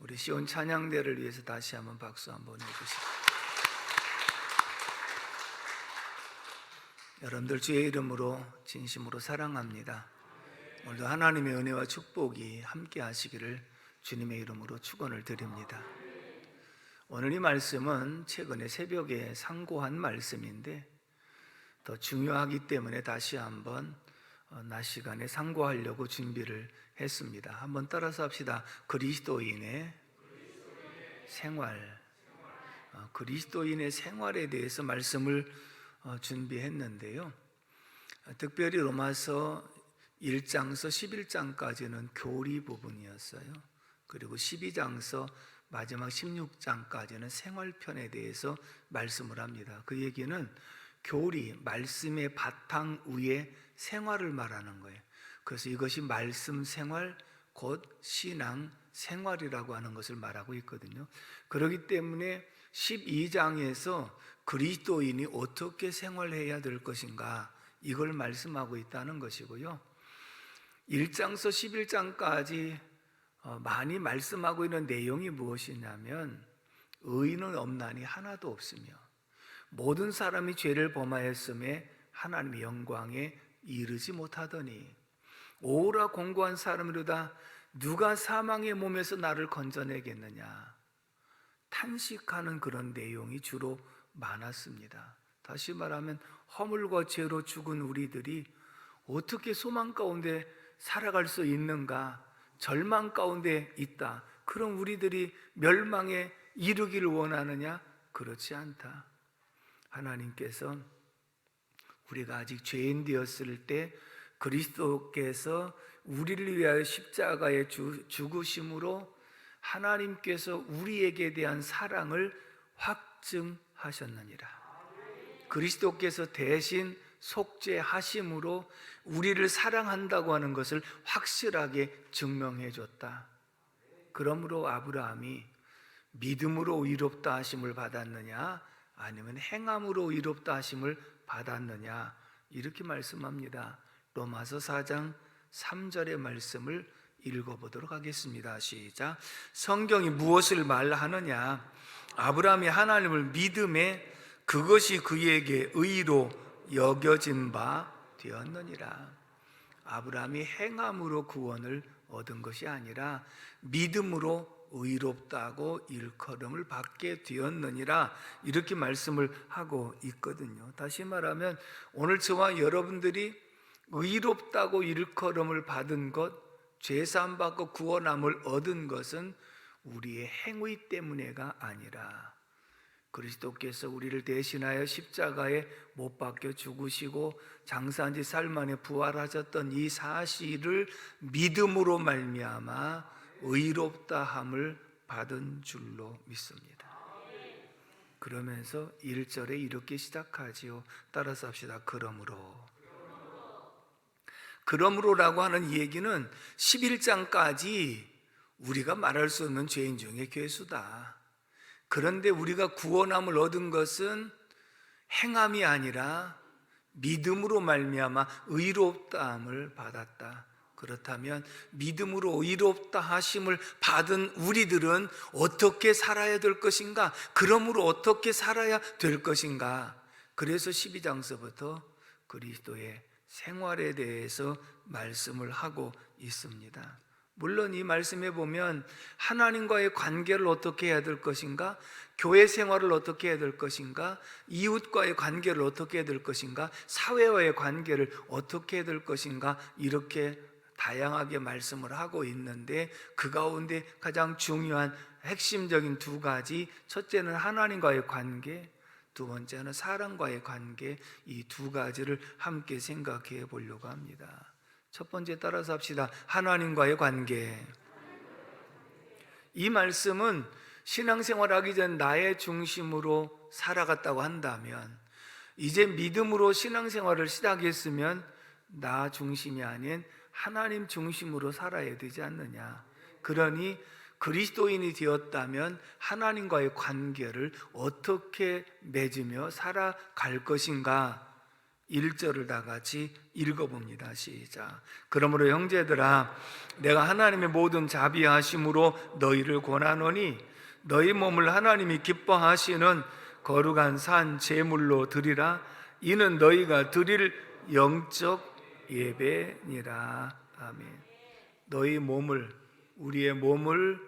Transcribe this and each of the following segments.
우리 시온 찬양대를 위해서 다시 한번 박수 한번 해주시죠. 여러분들 주의 이름으로 진심으로 사랑합니다. 오늘도 하나님의 은혜와 축복이 함께 하시기를 주님의 이름으로 축원을 드립니다. 오늘 이 말씀은 최근에 새벽에 상고한 말씀인데 더 중요하기 때문에 다시 한번 낮 시간에 상고하려고 준비를 했습니다. 한번 따라서 합시다. 그리스도인의 생활. 그리스도인의 생활에 대해서 말씀을 준비했는데요. 특별히 로마서 1장서 11장까지는 교리 부분이었어요. 그리고 12장서 마지막 16장까지는 생활편에 대해서 말씀을 합니다. 그 얘기는 교리, 말씀의 바탕 위에 생활을 말하는 거예요. 그래서 이것이 말씀 생활, 곧 신앙 생활이라고 하는 것을 말하고 있거든요. 그렇기 때문에 12장에서 그리스도인이 어떻게 생활해야 될 것인가, 이걸 말씀하고 있다는 것이고요. 1장서 11장까지 많이 말씀하고 있는 내용이 무엇이냐면, 의인은 없나니 하나도 없으며 모든 사람이 죄를 범하였음에 하나님의 영광에 이르지 못하더니 오라 공고한 사람이로다 누가 사망의 몸에서 나를 건져내겠느냐, 탄식하는 그런 내용이 주로 많았습니다. 다시 말하면 허물과 죄로 죽은 우리들이 어떻게 소망 가운데 살아갈 수 있는가, 절망 가운데 있다. 그럼 우리들이 멸망에 이르기를 원하느냐? 그렇지 않다. 하나님께서 우리가 아직 죄인 되었을 때 그리스도께서 우리를 위하여 십자가에 죽으심으로 하나님께서 우리에게 대한 사랑을 확증하셨느니라. 그리스도께서 대신 속죄하심으로 우리를 사랑한다고 하는 것을 확실하게 증명해 줬다. 그러므로 아브라함이 믿음으로 의롭다 하심을 받았느냐, 아니면 행함으로 의롭다 하심을 받았느냐, 이렇게 말씀합니다. 로마서 4장 3절의 말씀을 읽어보도록 하겠습니다. 시작. 성경이 무엇을 말하느냐? 아브라함이 하나님을 믿음에 그것이 그에게 의로 여겨진 바 되었느니라. 아브라함이 행함으로 구원을 얻은 것이 아니라 믿음으로 의롭다고 일컬음을 받게 되었느니라, 이렇게 말씀을 하고 있거든요. 다시 말하면 오늘 저와 여러분들이 의롭다고 일컬음을 받은 것, 죄사함 받고 구원함을 얻은 것은 우리의 행위 때문에가 아니라 그리스도께서 우리를 대신하여 십자가에 못 박혀 죽으시고 장사한 지 사흘 만에 부활하셨던 이 사실을 믿음으로 말미암아 의롭다함을 받은 줄로 믿습니다. 그러면서 1절에 이렇게 시작하지요. 따라서 합시다. 그러므로라고 하는 이 얘기는 11장까지 우리가 말할 수 없는 죄인 중에 괴수다. 그런데 우리가 구원함을 얻은 것은 행함이 아니라 믿음으로 말미암아 의롭다함을 받았다. 그렇다면 믿음으로 의롭다 하심을 받은 우리들은 어떻게 살아야 될 것인가? 그러므로 어떻게 살아야 될 것인가? 그래서 12장서부터 그리스도의 생활에 대해서 말씀을 하고 있습니다. 물론 이 말씀에 보면 하나님과의 관계를 어떻게 해야 될 것인가, 교회 생활을 어떻게 해야 될 것인가, 이웃과의 관계를 어떻게 해야 될 것인가, 사회와의 관계를 어떻게 해야 될 것인가, 이렇게 다양하게 말씀을 하고 있는데 그 가운데 가장 중요한 핵심적인 두 가지, 첫째는 하나님과의 관계, 두 번째는 사람과의 관계, 이 두 가지를 함께 생각해 보려고 합니다. 첫 번째 따라서 합시다. 하나님과의 관계. 이 말씀은 신앙생활하기 전 나의 중심으로 살아갔다고 한다면 이제 믿음으로 신앙생활을 시작했으면 나 중심이 아닌 하나님 중심으로 살아야 되지 않느냐. 그러니 그리스도인이 되었다면 하나님과의 관계를 어떻게 맺으며 살아갈 것인가, 1절을 다 같이 읽어봅니다. 시작. 그러므로 형제들아, 내가 하나님의 모든 자비하심으로 너희를 권하노니 너희 몸을 하나님이 기뻐하시는 거룩한 산 제물로 드리라. 이는 너희가 드릴 영적 예배니라. 아멘. 너희 몸을, 우리의 몸을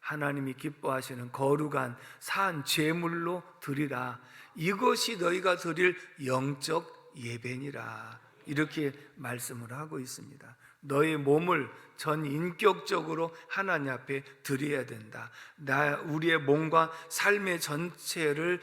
하나님이 기뻐하시는 거룩한 산 제물로 드리라. 이것이 너희가 드릴 영적 예배니라. 이렇게 말씀을 하고 있습니다. 너의 몸을 전 인격적으로 하나님 앞에 드려야 된다. 우리의 몸과 삶의 전체를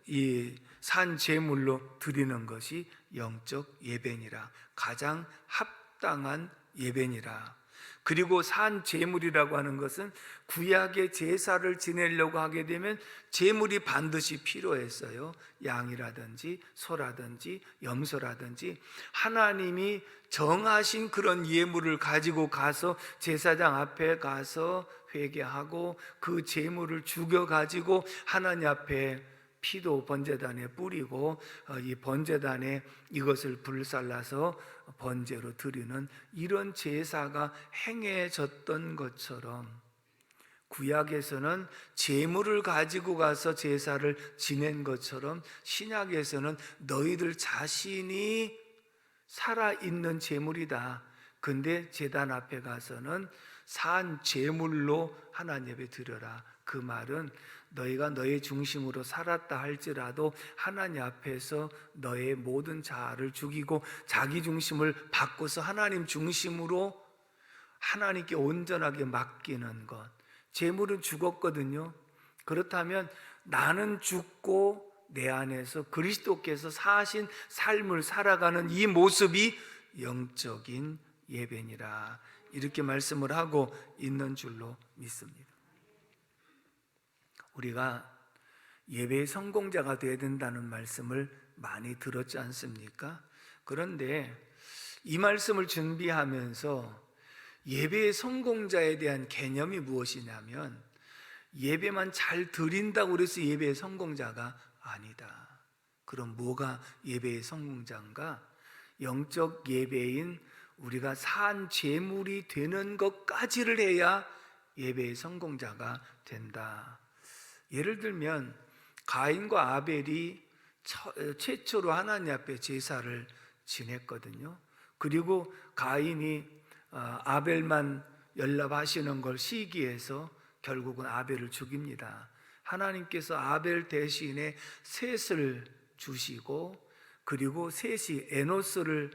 이 산 제물로 드리는 것이 영적 예배니라. 가장 합당한 예배니라. 그리고 산 제물이라고 하는 것은 구약의 제사를 지내려고 하게 되면 제물이 반드시 필요했어요. 양이라든지 소라든지 염소라든지 하나님이 정하신 그런 예물을 가지고 가서 제사장 앞에 가서 회개하고 그 제물을 죽여 가지고 하나님 앞에 피도 번제단에 뿌리고 이 번제단에 이것을 불살라서 번제로 드리는 이런 제사가 행해졌던 것처럼 구약에서는 제물을 가지고 가서 제사를 지낸 것처럼 신약에서는 너희들 자신이 살아있는 제물이다. 근데 제단 앞에 가서는 산 제물로 하나님 앞에 드려라. 그 말은 너희가 너의 중심으로 살았다 할지라도 하나님 앞에서 너의 모든 자아를 죽이고 자기 중심을 바꿔서 하나님 중심으로 하나님께 온전하게 맡기는 것. 제물은 죽었거든요. 그렇다면 나는 죽고 내 안에서 그리스도께서 사신 삶을 살아가는 이 모습이 영적인 예배니라. 이렇게 말씀을 하고 있는 줄로 믿습니다. 우리가 예배의 성공자가 되어야 된다는 말씀을 많이 들었지 않습니까? 그런데 이 말씀을 준비하면서 예배의 성공자에 대한 개념이 무엇이냐면 예배만 잘 드린다고 해서 예배의 성공자가 아니다. 그럼 뭐가 예배의 성공자인가? 영적 예배인 우리가 산 제물이 되는 것까지를 해야 예배의 성공자가 된다. 예를 들면 가인과 아벨이 최초로 하나님 앞에 제사를 지냈거든요. 그리고 가인이 아벨만 연락하시는 걸 시기해서 결국은 아벨을 죽입니다. 하나님께서 아벨 대신에 셋을 주시고 그리고 셋이 에노스를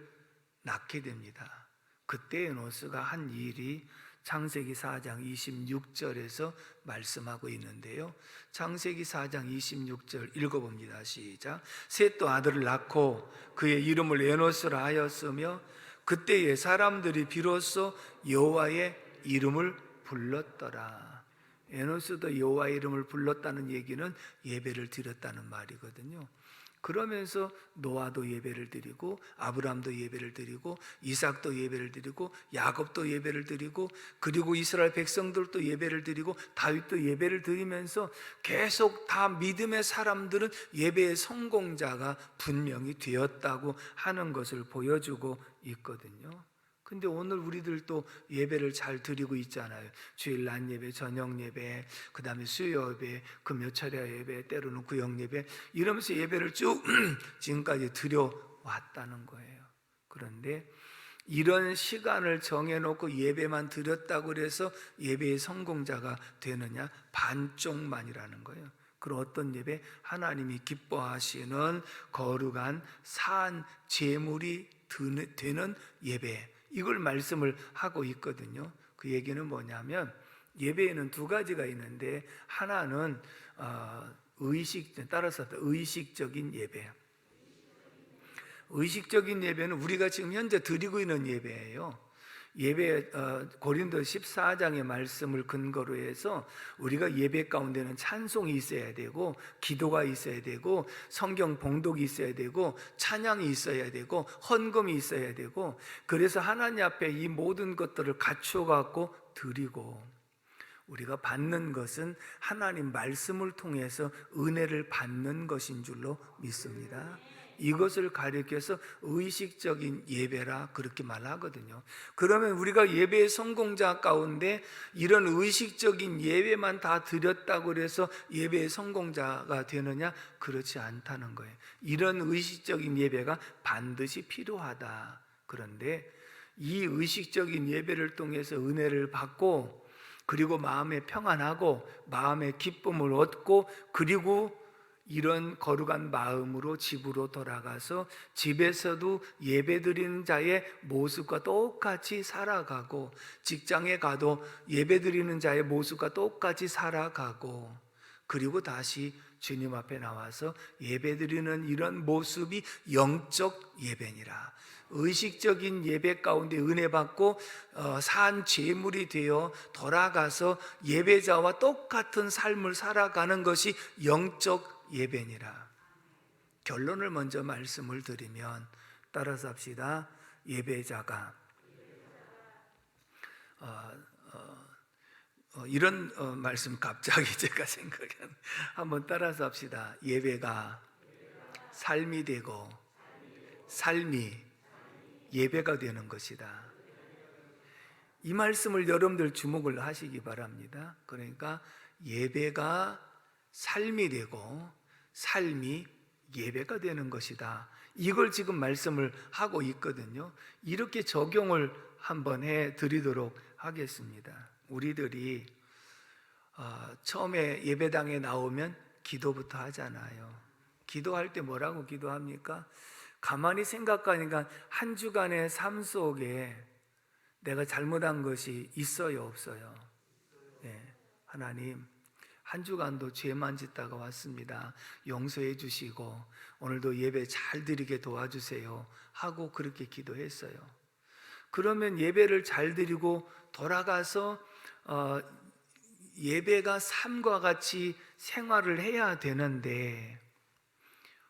낳게 됩니다. 그때 에노스가 한 일이 창세기 4장 26절에서 말씀하고 있는데요. 창세기 4장 26절 읽어봅니다. 시작. 셋도 아들을 낳고 그의 이름을 에노스라 하였으며 그때에 사람들이 비로소 여호와의 이름을 불렀더라. 에노스도 여호와의 이름을 불렀다는 얘기는 예배를 드렸다는 말이거든요. 그러면서 노아도 예배를 드리고 아브라함도 예배를 드리고 이삭도 예배를 드리고 야곱도 예배를 드리고 그리고 이스라엘 백성들도 예배를 드리고 다윗도 예배를 드리면서 계속 다 믿음의 사람들은 예배의 성공자가 분명히 되었다고 하는 것을 보여주고 있거든요. 근데 오늘 우리들도 예배를 잘 드리고 있잖아요. 주일 낮 예배, 저녁 예배, 그 다음에 수요 예배, 금요철야 예배, 때로는 구역 예배 이러면서 예배를 쭉 지금까지 드려왔다는 거예요. 그런데 이런 시간을 정해놓고 예배만 드렸다고 해서 예배의 성공자가 되느냐? 반쪽만이라는 거예요. 그리고 어떤 예배? 하나님이 기뻐하시는 거룩한 산 제물이 되는 예배, 이걸 말씀을 하고 있거든요. 그 얘기는 뭐냐면 예배에는 두 가지가 있는데 하나는 따라서 의식적인 예배. 의식적인 예배는 우리가 지금 현재 드리고 있는 예배예요. 예배 고린도 14장의 말씀을 근거로 해서 우리가 예배 가운데는 찬송이 있어야 되고 기도가 있어야 되고 성경 봉독이 있어야 되고 찬양이 있어야 되고 헌금이 있어야 되고 그래서 하나님 앞에 이 모든 것들을 갖추어 갖고 드리고 우리가 받는 것은 하나님 말씀을 통해서 은혜를 받는 것인 줄로 믿습니다. 이것을 가리켜서 의식적인 예배라 그렇게 말하거든요. 그러면 우리가 예배의 성공자 가운데 이런 의식적인 예배만 다 드렸다고 해서 예배의 성공자가 되느냐? 그렇지 않다는 거예요. 이런 의식적인 예배가 반드시 필요하다. 그런데 이 의식적인 예배를 통해서 은혜를 받고, 그리고 마음에 평안하고 마음의 기쁨을 얻고, 그리고 이런 거룩한 마음으로 집으로 돌아가서 집에서도 예배드리는 자의 모습과 똑같이 살아가고, 직장에 가도 예배드리는 자의 모습과 똑같이 살아가고, 그리고 다시 주님 앞에 나와서 예배드리는 이런 모습이 영적 예배니라. 의식적인 예배 가운데 은혜 받고 산 제물이 되어 돌아가서 예배자와 똑같은 삶을 살아가는 것이 영적 예배니라. 결론을 먼저 말씀을 드리면, 따라서 합시다. 예배자가 이런 말씀 갑자기 제가 생각이 한번 따라서 합시다. 예배가 삶이 되고 삶이 예배가 되는 것이다. 이 말씀을 여러분들 주목을 하시기 바랍니다. 그러니까 예배가 삶이 되고 삶이 예배가 되는 것이다. 이걸 지금 말씀을 하고 있거든요. 이렇게 적용을 한번 해 드리도록 하겠습니다. 우리들이 처음에 예배당에 나오면 기도부터 하잖아요. 기도할 때 뭐라고 기도합니까? 가만히 생각하니까 한 주간의 삶 속에 내가 잘못한 것이 있어요, 없어요? 네, 하나님, 한 주간도 죄만 짓다가 왔습니다. 용서해 주시고 오늘도 예배 잘 드리게 도와주세요 하고 그렇게 기도했어요. 그러면 예배를 잘 드리고 돌아가서 예배가 삶과 같이 생활을 해야 되는데,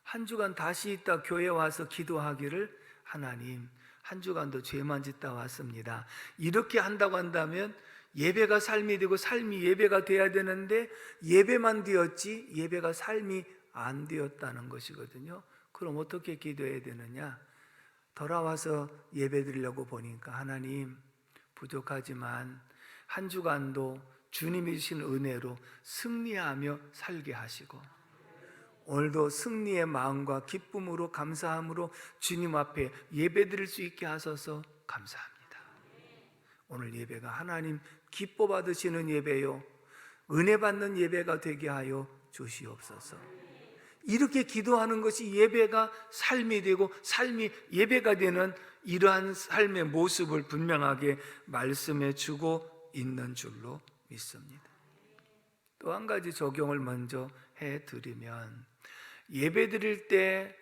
한 주간 다시 있다 교회 와서 기도하기를, 하나님, 한 주간도 죄만 짓다 왔습니다, 이렇게 한다고 한다면 예배가 삶이 되고 삶이 예배가 돼야 되는데 예배만 되었지 예배가 삶이 안 되었다는 것이거든요. 그럼 어떻게 기도해야 되느냐? 돌아와서 예배 드리려고 보니까, 하나님, 부족하지만 한 주간도 주님이 주신 은혜로 승리하며 살게 하시고, 오늘도 승리의 마음과 기쁨으로 감사함으로 주님 앞에 예배 드릴 수 있게 하셔서 감사합니다. 오늘 예배가 하나님 기뻐 받으시는 예배요, 은혜 받는 예배가 되게 하여 주시옵소서. 이렇게 기도하는 것이 예배가 삶이 되고 삶이 예배가 되는 이러한 삶의 모습을 분명하게 말씀해 주고 있는 줄로 믿습니다. 또 한 가지 적용을 먼저 해드리면, 예배 드릴 때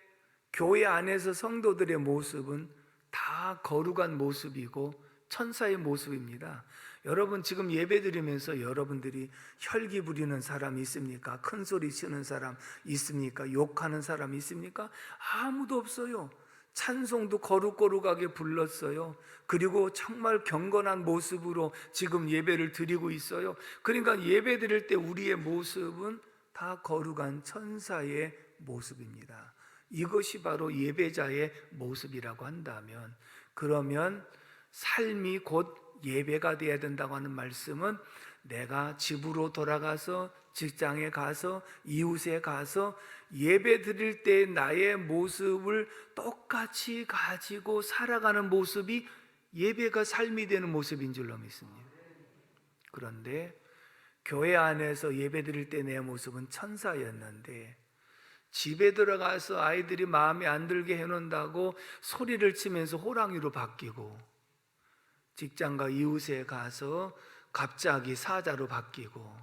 교회 안에서 성도들의 모습은 다 거룩한 모습이고 천사의 모습입니다. 여러분, 지금 예배 드리면서 여러분들이 혈기 부리는 사람 있습니까? 큰 소리 치는 사람 있습니까? 욕하는 사람 있습니까? 아무도 없어요. 찬송도 거룩거룩하게 불렀어요. 그리고 정말 경건한 모습으로 지금 예배를 드리고 있어요. 그러니까 예배 드릴 때 우리의 모습은 다 거룩한 천사의 모습입니다. 이것이 바로 예배자의 모습이라고 한다면, 그러면 삶이 곧 예배가 되어야 된다고 하는 말씀은, 내가 집으로 돌아가서 직장에 가서 이웃에 가서 예배 드릴 때 나의 모습을 똑같이 가지고 살아가는 모습이 예배가 삶이 되는 모습인 줄로 믿습니다. 그런데 교회 안에서 예배 드릴 때 내 모습은 천사였는데, 집에 들어가서 아이들이 마음에 안 들게 해놓는다고 소리를 치면서 호랑이로 바뀌고, 직장과 이웃에 가서 갑자기 사자로 바뀌고,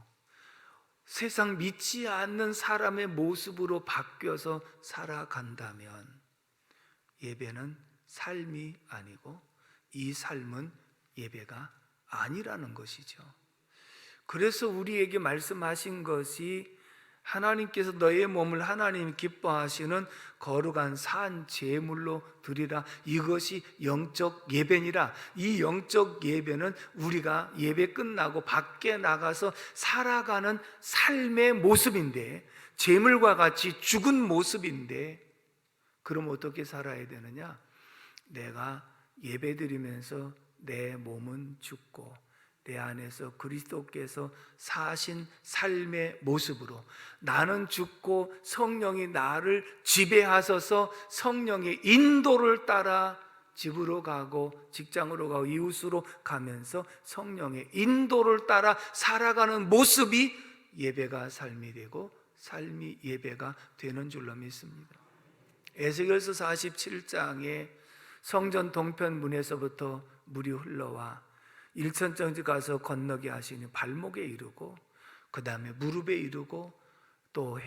세상 믿지 않는 사람의 모습으로 바뀌어서 살아간다면 예배는 삶이 아니고 이 삶은 예배가 아니라는 것이죠. 그래서 우리에게 말씀하신 것이, 하나님께서 너의 몸을 하나님 기뻐하시는 거룩한 산 제물로 드리라, 이것이 영적 예배니라. 이 영적 예배는 우리가 예배 끝나고 밖에 나가서 살아가는 삶의 모습인데, 제물과 같이 죽은 모습인데, 그럼 어떻게 살아야 되느냐? 내가 예배드리면서 내 몸은 죽고 내 안에서 그리스도께서 사신 삶의 모습으로 나는 죽고 성령이 나를 지배하셔서 성령의 인도를 따라 집으로 가고 직장으로 가고 이웃으로 가면서 성령의 인도를 따라 살아가는 모습이 예배가 삶이 되고 삶이 예배가 되는 줄로 믿습니다. 에스겔서 47장에 성전 동편 문에서부터 물이 흘러와 일천정지 가서 건너게 하시니 발목에 이르고 그 다음에 무릎에 이르고 또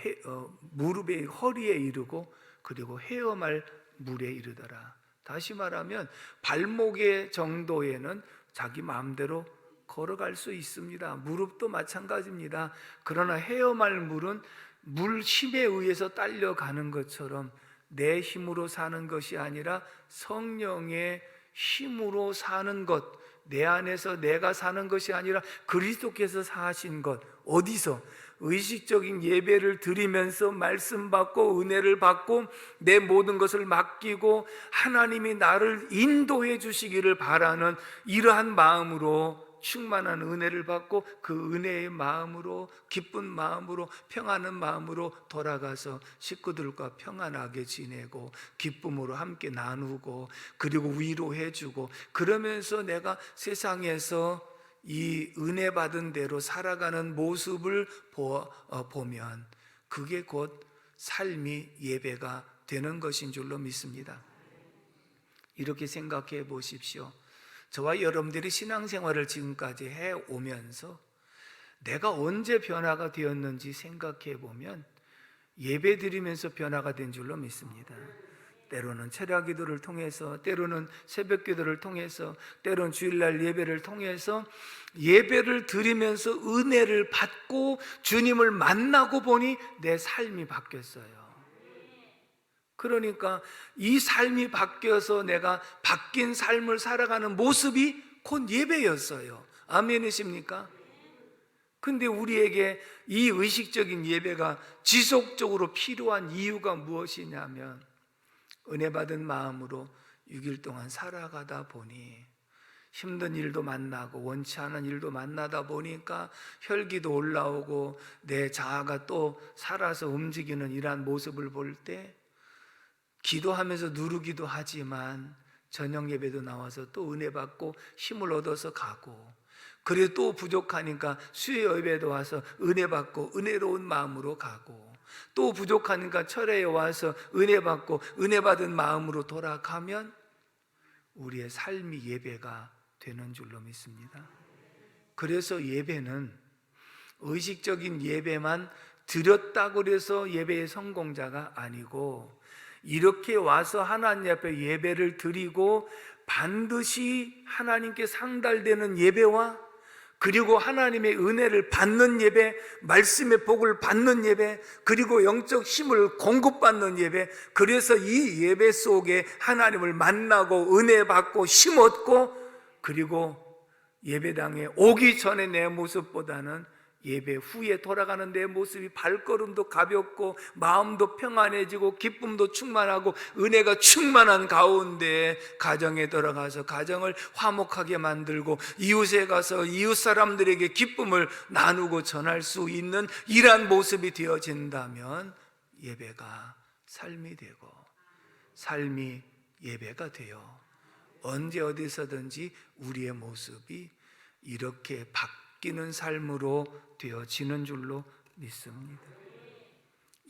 무릎에 허리에 이르고 그리고 헤엄할 물에 이르더라. 다시 말하면 발목의 정도에는 자기 마음대로 걸어갈 수 있습니다. 무릎도 마찬가지입니다. 그러나 헤엄할 물은 물 힘에 의해서 딸려가는 것처럼 내 힘으로 사는 것이 아니라 성령의 힘으로 사는 것, 내 안에서 내가 사는 것이 아니라 그리스도께서 사신 것. 어디서? 의식적인 예배를 드리면서 말씀 받고 은혜를 받고 내 모든 것을 맡기고 하나님이 나를 인도해 주시기를 바라는 이러한 마음으로 충만한 은혜를 받고 그 은혜의 마음으로 기쁜 마음으로 평안한 마음으로 돌아가서 식구들과 평안하게 지내고 기쁨으로 함께 나누고 그리고 위로해 주고 그러면서 내가 세상에서 이 은혜 받은 대로 살아가는 모습을 보면 그게 곧 삶이 예배가 되는 것인 줄로 믿습니다. 이렇게 생각해 보십시오. 저와 여러분들이 신앙생활을 지금까지 해오면서 내가 언제 변화가 되었는지 생각해 보면 예배 드리면서 변화가 된 줄로 믿습니다. 때로는 철야 기도를 통해서, 때로는 새벽 기도를 통해서, 때로는 주일날 예배를 통해서 예배를 드리면서 은혜를 받고 주님을 만나고 보니 내 삶이 바뀌었어요. 그러니까 이 삶이 바뀌어서 내가 바뀐 삶을 살아가는 모습이 곧 예배였어요. 아멘이십니까? 근데 우리에게 이 의식적인 예배가 지속적으로 필요한 이유가 무엇이냐면 은혜 받은 마음으로 6일 동안 살아가다 보니 힘든 일도 만나고 원치 않은 일도 만나다 보니까 혈기도 올라오고 내 자아가 또 살아서 움직이는 이러한 모습을 볼 때 기도하면서 누르기도 하지만 저녁 예배도 나와서 또 은혜 받고 힘을 얻어서 가고 그래도 또 부족하니까 수요 예배도 와서 은혜 받고 은혜로운 마음으로 가고 또 부족하니까 철회에 와서 은혜 받고 은혜 받은 마음으로 돌아가면 우리의 삶이 예배가 되는 줄로 믿습니다. 그래서 예배는 의식적인 예배만 드렸다고 해서 예배의 성공자가 아니고 이렇게 와서 하나님 앞에 예배를 드리고 반드시 하나님께 상달되는 예배와 그리고 하나님의 은혜를 받는 예배, 말씀의 복을 받는 예배, 그리고 영적 힘을 공급받는 예배, 그래서 이 예배 속에 하나님을 만나고 은혜 받고 힘 얻고 그리고 예배당에 오기 전에 내 모습보다는 예배 후에 돌아가는 내 모습이 발걸음도 가볍고 마음도 평안해지고 기쁨도 충만하고 은혜가 충만한 가운데 가정에 들어가서 가정을 화목하게 만들고 이웃에 가서 이웃 사람들에게 기쁨을 나누고 전할 수 있는 이러한 모습이 되어진다면 예배가 삶이 되고 삶이 예배가 되어 언제 어디서든지 우리의 모습이 이렇게 바뀌는 삶으로 되어지는 줄로 믿습니다.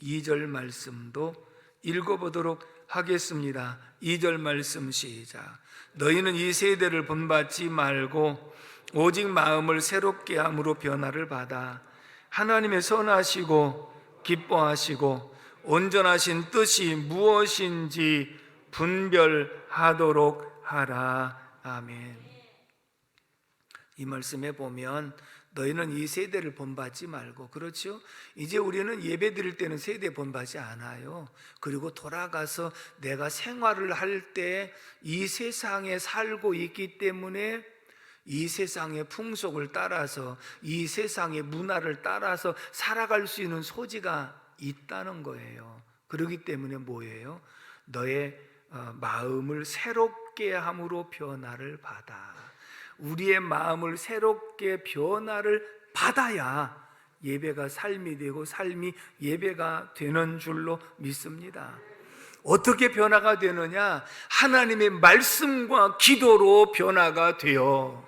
2절 말씀도 읽어보도록 하겠습니다. 2절 말씀 시작. 너희는 이 세대를 본받지 말고 오직 마음을 새롭게 함으로 변화를 받아 하나님의 선하시고 기뻐하시고 온전하신 뜻이 무엇인지 분별하도록 하라. 아멘. 이 말씀에 보면 너희는 이 세대를 본받지 말고, 그렇죠? 이제 우리는 예배 드릴 때는 세대 본받지 않아요. 그리고 돌아가서 내가 생활을 할 때 이 세상에 살고 있기 때문에 이 세상의 풍속을 따라서 이 세상의 문화를 따라서 살아갈 수 있는 소지가 있다는 거예요. 그렇기 때문에 뭐예요? 너의 마음을 새롭게 함으로 변화를 받아. 우리의 마음을 새롭게 변화를 받아야 예배가 삶이 되고 삶이 예배가 되는 줄로 믿습니다. 어떻게 변화가 되느냐? 하나님의 말씀과 기도로 변화가 돼요.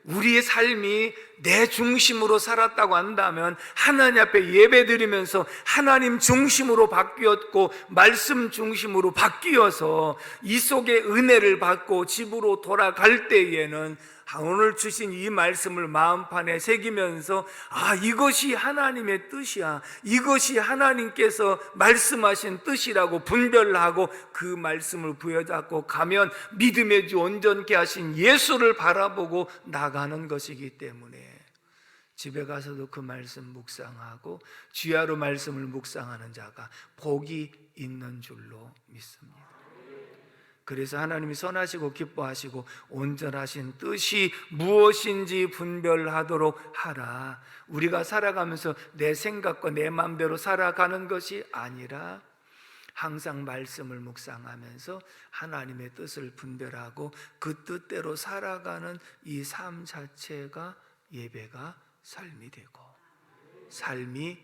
우리의 삶이 내 중심으로 살았다고 한다면 하나님 앞에 예배드리면서 하나님 중심으로 바뀌었고 말씀 중심으로 바뀌어서 이 속에 은혜를 받고 집으로 돌아갈 때에는 오늘 주신 이 말씀을 마음판에 새기면서 이것이 하나님의 뜻이야, 이것이 하나님께서 말씀하신 뜻이라고 분별하고 그 말씀을 부여잡고 가면 믿음의 주 온전케 하신 예수를 바라보고 나가는 것이기 때문에 집에 가서도 그 말씀 묵상하고 주야로 말씀을 묵상하는 자가 복이 있는 줄로 믿습니다. 그래서 하나님이 선하시고 기뻐하시고 온전하신 뜻이 무엇인지 분별하도록 하라. 우리가 살아가면서 내 생각과 내 마음대로 살아가는 것이 아니라 항상 말씀을 묵상하면서 하나님의 뜻을 분별하고 그 뜻대로 살아가는 이 삶 자체가 예배가 삶이 되고 삶이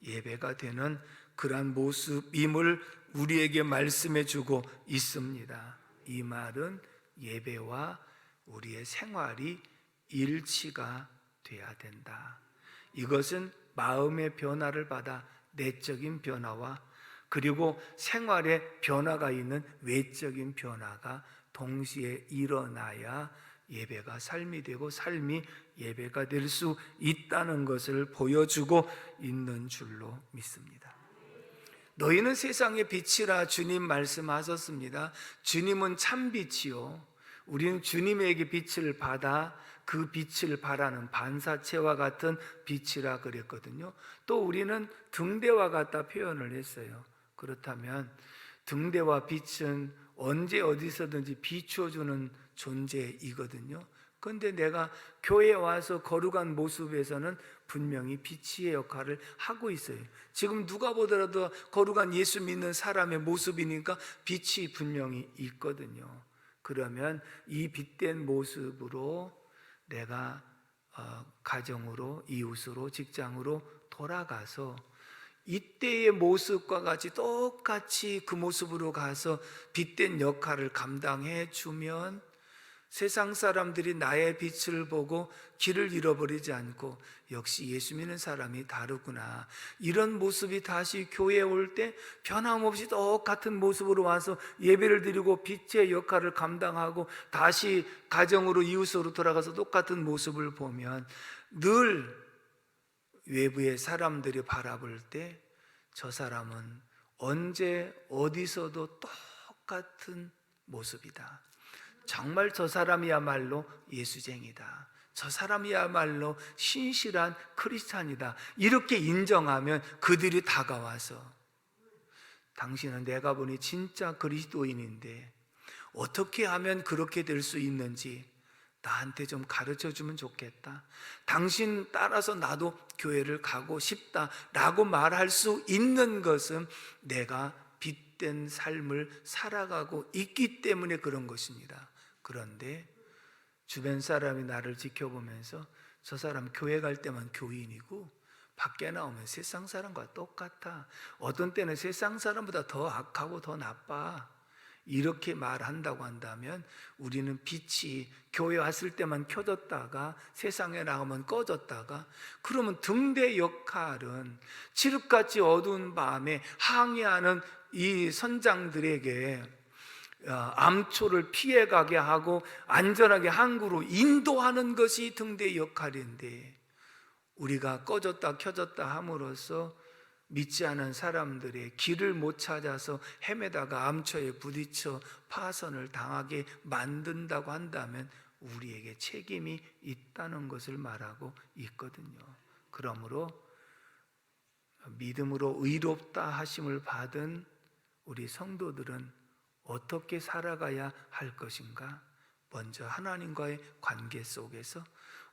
예배가 되는 그러한 모습임을 우리에게 말씀해 주고 있습니다. 이 말은 예배와 우리의 생활이 일치가 돼야 된다. 이것은 마음의 변화를 받아 내적인 변화와 그리고 생활의 변화가 있는 외적인 변화가 동시에 일어나야 예배가 삶이 되고 삶이 예배가 될 수 있다는 것을 보여주고 있는 줄로 믿습니다. 너희는 세상의 빛이라 주님 말씀하셨습니다. 주님은 참빛이요, 우리는 주님에게 빛을 받아 그 빛을 발하는 반사체와 같은 빛이라 그랬거든요. 또 우리는 등대와 같다 표현을 했어요. 그렇다면 등대와 빛은 언제 어디서든지 비추어주는 존재이거든요. 그런데 내가 교회에 와서 거룩한 모습에서는 분명히 빛의 역할을 하고 있어요. 지금 누가 보더라도 거룩한 예수 믿는 사람의 모습이니까 빛이 분명히 있거든요. 그러면 이 빛된 모습으로 내가 가정으로, 이웃으로, 직장으로 돌아가서 이때의 모습과 같이 똑같이 그 모습으로 가서 빛된 역할을 감당해 주면 세상 사람들이 나의 빛을 보고 길을 잃어버리지 않고 역시 예수 믿는 사람이 다르구나, 이런 모습이 다시 교회에 올 때 변함없이 똑같은 모습으로 와서 예배를 드리고 빛의 역할을 감당하고 다시 가정으로 이웃으로 돌아가서 똑같은 모습을 보면 늘 외부의 사람들이 바라볼 때 저 사람은 언제 어디서도 똑같은 모습이다, 정말 저 사람이야말로 예수쟁이다, 저 사람이야말로 신실한 크리스찬이다, 이렇게 인정하면 그들이 다가와서 당신은 내가 보니 진짜 그리스도인인데 어떻게 하면 그렇게 될 수 있는지 나한테 좀 가르쳐 주면 좋겠다, 당신 따라서 나도 교회를 가고 싶다 라고 말할 수 있는 것은 내가 빛된 삶을 살아가고 있기 때문에 그런 것입니다. 그런데 주변 사람이 나를 지켜보면서 저 사람 교회 갈 때만 교인이고 밖에 나오면 세상 사람과 똑같아, 어떤 때는 세상 사람보다 더 악하고 더 나빠, 이렇게 말한다고 한다면 우리는 빛이 교회 왔을 때만 켜졌다가 세상에 나가면 꺼졌다가, 그러면 등대 역할은 칠흑같이 어두운 밤에 항해하는 이 선장들에게 암초를 피해가게 하고 안전하게 항구로 인도하는 것이 등대의 역할인데, 우리가 꺼졌다 켜졌다 함으로써 믿지 않은 사람들의 길을 못 찾아서 헤매다가 암초에 부딪혀 파선을 당하게 만든다고 한다면 우리에게 책임이 있다는 것을 말하고 있거든요. 그러므로 믿음으로 의롭다 하심을 받은 우리 성도들은 어떻게 살아가야 할 것인가? 먼저 하나님과의 관계 속에서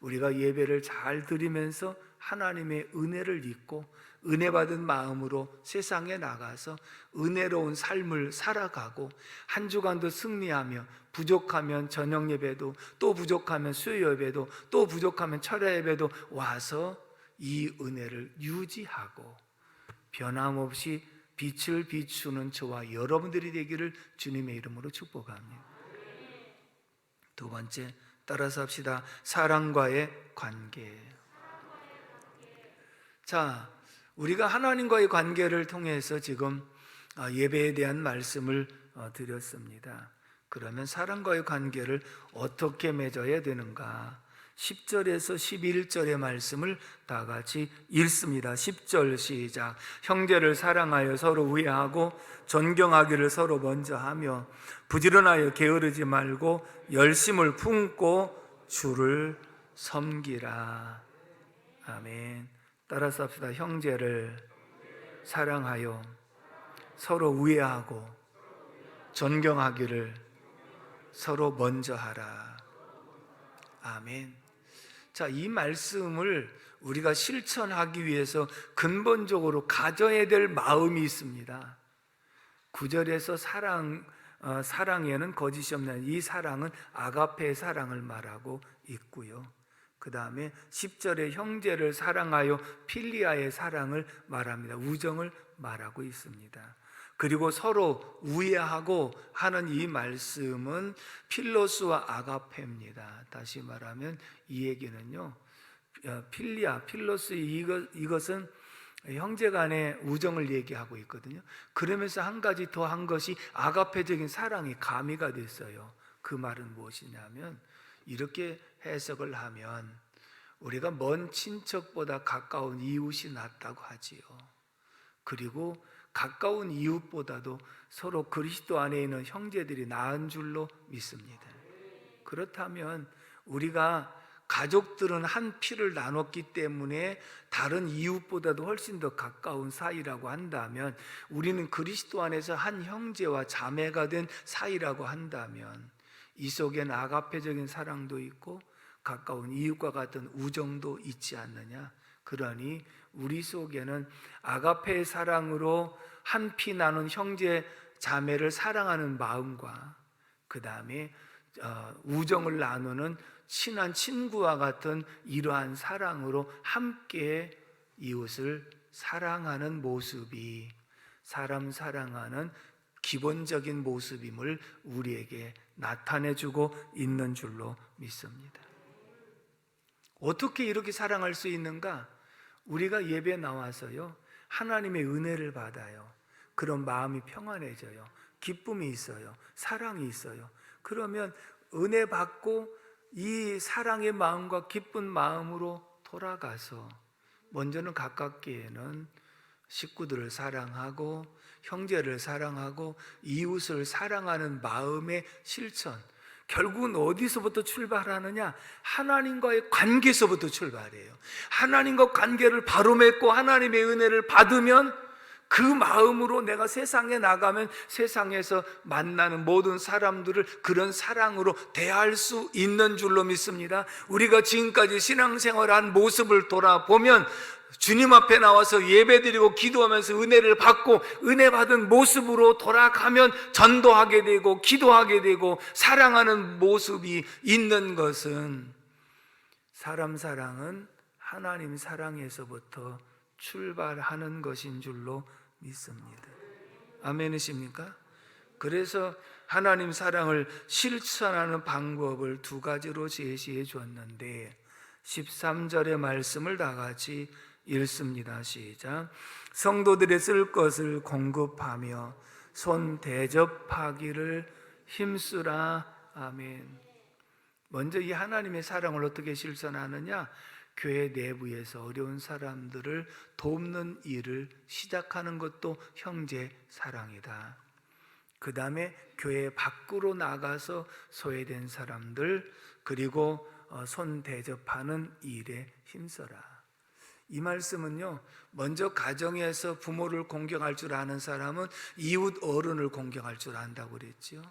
우리가 예배를 잘 드리면서 하나님의 은혜를 잊고 은혜 받은 마음으로 세상에 나가서 은혜로운 삶을 살아가고 한 주간도 승리하며 부족하면 저녁 예배도, 또 부족하면 수요 예배도, 또 부족하면 철야 예배도 와서 이 은혜를 유지하고 변함없이 빛을 비추는 저와 여러분들이 되기를 주님의 이름으로 축복합니다. 두 번째, 따라서 합시다. 사랑과의 관계. 자, 우리가 하나님과의 관계를 통해서 지금 예배에 대한 말씀을 드렸습니다. 그러면 사랑과의 관계를 어떻게 맺어야 되는가? 10절에서 11절의 말씀을 다 같이 읽습니다. 10절 시작. 형제를 사랑하여 서로 우애하고 존경하기를 서로 먼저 하며 부지런하여 게으르지 말고 열심을 품고 주를 섬기라. 아멘. 따라서 합시다. 형제를 사랑하여 서로 우애하고 존경하기를 서로 먼저 하라. 아멘. 자, 이 말씀을 우리가 실천하기 위해서 근본적으로 가져야 될 마음이 있습니다. 9절에서 사랑에는 거짓이 없는 이 사랑은 아가페의 사랑을 말하고 있고요. 그 다음에 10절에 형제를 사랑하여 필리아의 사랑을 말합니다. 우정을 말하고 있습니다. 그리고 서로 우애하고 하는 이 말씀은 필로스와 아가페입니다. 다시 말하면 이 얘기는요, 필리아, 필로스 이것은 형제간의 우정을 얘기하고 있거든요. 그러면서 한 가지 더 한 것이 아가페적인 사랑이 가미가 됐어요. 그 말은 무엇이냐면 이렇게 해석을 하면 우리가 먼 친척보다 가까운 이웃이 낫다고 하지요. 그리고 가까운 이웃보다도 서로 그리스도 안에 있는 형제들이 나은 줄로 믿습니다. 그렇다면 우리가 가족들은 한 피를 나눴기 때문에 다른 이웃보다도 훨씬 더 가까운 사이라고 한다면, 우리는 그리스도 안에서 한 형제와 자매가 된 사이라고 한다면 이 속엔 아가페적인 사랑도 있고 가까운 이웃과 같은 우정도 있지 않느냐. 그러니 우리 속에는 아가페의 사랑으로 한 피 나눈 형제 자매를 사랑하는 마음과 그 다음에 우정을 나누는 친한 친구와 같은 이러한 사랑으로 함께 이웃을 사랑하는 모습이 사람 사랑하는 기본적인 모습임을 우리에게 나타내주고 있는 줄로 믿습니다. 어떻게 이렇게 사랑할 수 있는가? 우리가 예배에 나와서요, 하나님의 은혜를 받아요. 그런 마음이 평안해져요. 기쁨이 있어요. 사랑이 있어요. 그러면 은혜 받고 이 사랑의 마음과 기쁜 마음으로 돌아가서 먼저는 가깝게는 식구들을 사랑하고 형제를 사랑하고 이웃을 사랑하는 마음의 실천, 결국은 어디서부터 출발하느냐? 하나님과의 관계에서부터 출발해요. 하나님과 관계를 바로 맺고 하나님의 은혜를 받으면 그 마음으로 내가 세상에 나가면 세상에서 만나는 모든 사람들을 그런 사랑으로 대할 수 있는 줄로 믿습니다. 우리가 지금까지 신앙생활한 모습을 돌아보면 주님 앞에 나와서 예배드리고 기도하면서 은혜를 받고 은혜 받은 모습으로 돌아가면 전도하게 되고 기도하게 되고 사랑하는 모습이 있는 것은, 사람 사랑은 하나님 사랑에서부터 출발하는 것인 줄로 믿습니다. 아멘이십니까? 그래서 하나님 사랑을 실천하는 방법을 두 가지로 제시해 줬는데 13절의 말씀을 다 같이 읽습니다. 시작. 성도들의 쓸 것을 공급하며 손 대접하기를 힘쓰라. 아멘. 먼저 이 하나님의 사랑을 어떻게 실천하느냐? 교회 내부에서 어려운 사람들을 돕는 일을 시작하는 것도 형제 사랑이다. 그 다음에 교회 밖으로 나가서 소외된 사람들, 그리고 손 대접하는 일에 힘써라. 이 말씀은요, 먼저 가정에서 부모를 공경할 줄 아는 사람은 이웃 어른을 공경할 줄 안다고 그랬죠.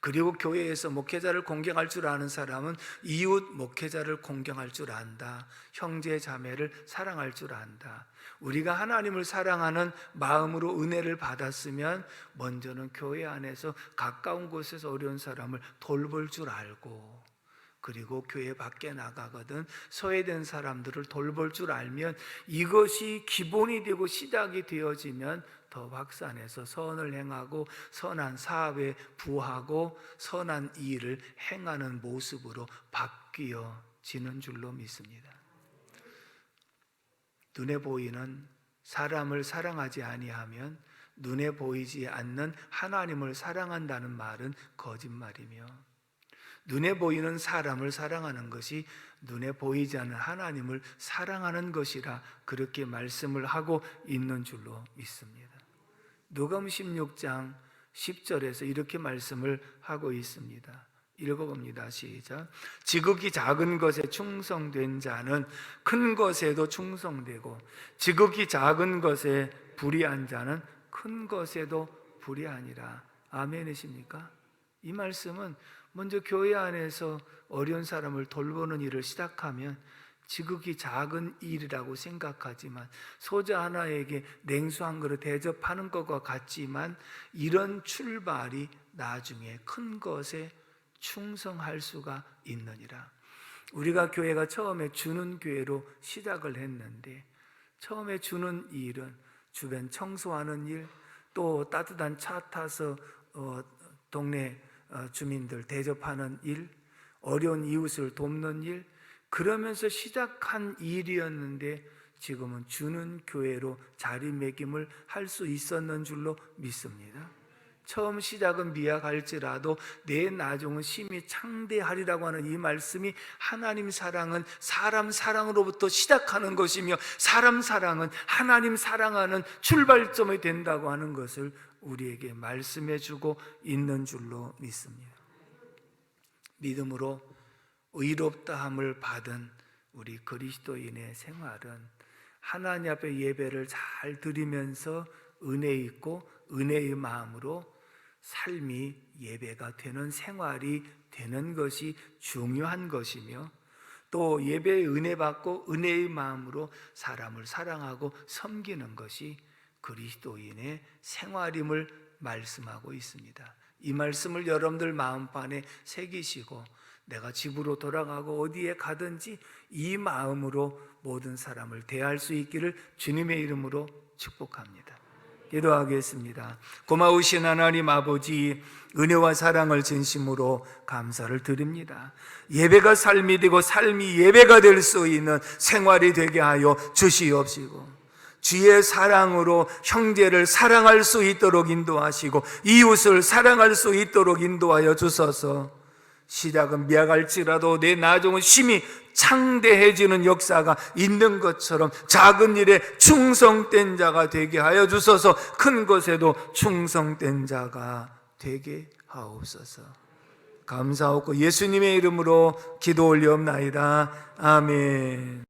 그리고 교회에서 목회자를 공경할 줄 아는 사람은 이웃 목회자를 공경할 줄 안다. 형제 자매를 사랑할 줄 안다. 우리가 하나님을 사랑하는 마음으로 은혜를 받았으면 먼저는 교회 안에서 가까운 곳에서 어려운 사람을 돌볼 줄 알고, 그리고 교회 밖에 나가거든 소외된 사람들을 돌볼 줄 알면, 이것이 기본이 되고 시작이 되어지면 더 확산해서 선을 행하고 선한 사업에 부하고 선한 일을 행하는 모습으로 바뀌어지는 줄로 믿습니다. 눈에 보이는 사람을 사랑하지 아니하면 눈에 보이지 않는 하나님을 사랑한다는 말은 거짓말이며, 눈에 보이는 사람을 사랑하는 것이 눈에 보이지 않는 하나님을 사랑하는 것이라 그렇게 말씀을 하고 있는 줄로 믿습니다. 누가복음 16장 10절에서 이렇게 말씀을 하고 있습니다. 읽어봅니다. 시작. 지극히 작은 것에 충성된 자는 큰 것에도 충성되고, 지극히 작은 것에 불의한 자는 큰 것에도 불의하니라. 아멘이십니까? 이 말씀은 먼저 교회 안에서 어려운 사람을 돌보는 일을 시작하면 지극히 작은 일이라고 생각하지만, 소자 하나에게 냉수 한 그릇 대접하는 것과 같지만, 이런 출발이 나중에 큰 것에 충성할 수가 있느니라. 우리가 교회가 처음에 주는 교회로 시작을 했는데, 처음에 주는 일은 주변 청소하는 일, 또 따뜻한 차 타서 동네 주민들 대접하는 일, 어려운 이웃을 돕는 일, 그러면서 시작한 일이었는데 지금은 주는 교회로 자리매김을 할 수 있었는 줄로 믿습니다. 처음 시작은 미약할지라도 내 나중은 심히 창대하리라고 하는 이 말씀이, 하나님 사랑은 사람 사랑으로부터 시작하는 것이며 사람 사랑은 하나님 사랑하는 출발점이 된다고 하는 것을 우리에게 말씀해 주고 있는 줄로 믿습니다. 믿음으로 의롭다함을 받은 우리 그리스도인의 생활은 하나님 앞에 예배를 잘 드리면서 은혜 있고 은혜의 마음으로 삶이 예배가 되는 생활이 되는 것이 중요한 것이며, 또 예배의 은혜 받고 은혜의 마음으로 사람을 사랑하고 섬기는 것이 그리스도인의 생활임을 말씀하고 있습니다. 이 말씀을 여러분들 마음판에 새기시고 내가 집으로 돌아가고 어디에 가든지 이 마음으로 모든 사람을 대할 수 있기를 주님의 이름으로 축복합니다. 기도하겠습니다. 고마우신 하나님 아버지, 은혜와 사랑을 진심으로 감사를 드립니다. 예배가 삶이 되고 삶이 예배가 될 수 있는 생활이 되게 하여 주시옵시고, 주의 사랑으로 형제를 사랑할 수 있도록 인도하시고 이웃을 사랑할 수 있도록 인도하여 주소서. 시작은 미약할지라도 내 나중은 심히 창대해지는 역사가 있는 것처럼 작은 일에 충성된 자가 되게 하여 주소서. 큰 것에도 충성된 자가 되게 하옵소서. 감사하고 예수님의 이름으로 기도 올리옵나이다. 아멘.